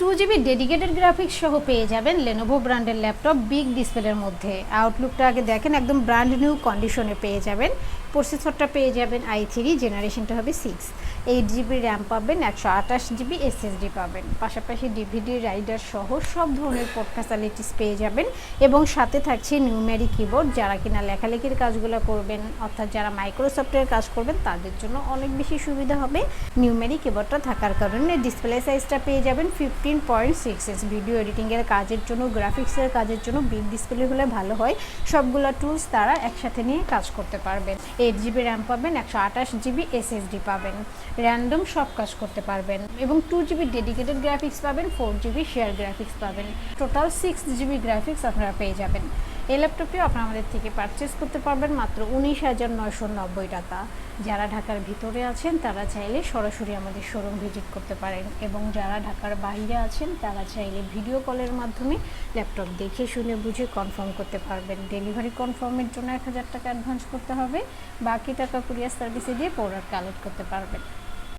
2GB dedicated graphics সহ পেয়ে যাবেন Lenovo ব্র্যান্ডের ল্যাপটপ বিগ ডিসপ্লের মধ্যে। আউটলুকটা আগে দেখেন, একদম ব্র্যান্ড নিউ কন্ডিশনে পেয়ে যাবেন। প্রসেসরটা পেয়ে যাবেন i3, জেনারেশনটা হবে 6। 8GB র্যাম পাবেন, 128GB SSD পাবেন। পাশাপাশি ডিভিডি রাইডার সহ সব ধরনের পোর্ট ফ্যাসিলিটিস পেয়ে যাবেন এবং সাথে থাকছে নিউমেরিক কিবোর্ড। যারা কিনা লেখালেখির কাজগুলো করবেন, অর্থাৎ যারা মাইক্রোসফটের কাজ করবেন তাদের জন্য অনেক বেশি সুবিধা হবে নিউমেরিক কিবোর্ডটা থাকার কারণে। ডিসপ্লে সাইজটা পেয়ে যাবেন 15.6 ইঞ্চ। ভিডিও এডিটিংয়ের কাজের জন্য, গ্রাফিক্সের কাজের জন্য বিগ ডিসপ্লে হলে ভালো হয়। সবগুলো টুলস তারা একসাথে নিয়ে কাজ করতে পারবেন। 8GB র্যাম পাবেন, 128GB SSD পাবেন, র্যান্ডম সব কাজ করতে পারবেন এবং 2GB ডেডিকেটেড গ্রাফিক্স পাবেন, 4GB শেয়ার গ্রাফিক্স পাবেন। টোটাল 6GB গ্রাফিক্স আপনারা পেয়ে যাবেন। এই ল্যাপটপটিও আপনারা আমাদের থেকে পারচেস করতে পারবেন মাত্র 19,990 টাকা। যারা ঢাকার ভিতরে আছেন তারা চাইলে সরাসরি আমাদের শোরুম ভিজিট করতে পারেন এবং যারা ঢাকার বাইরে আছেন তারা চাইলে ভিডিও কলের মাধ্যমে ল্যাপটপ দেখে শুনে বুঝে কনফার্ম করতে পারবেন। ডেলিভারি কনফার্মের জন্য 1,000 টাকা অ্যাডভান্স করতে হবে, বাকি টাকা কুরিয়ার সার্ভিসে দিয়ে প্রোডাক্ট কালেক্ট করতে পারবেন।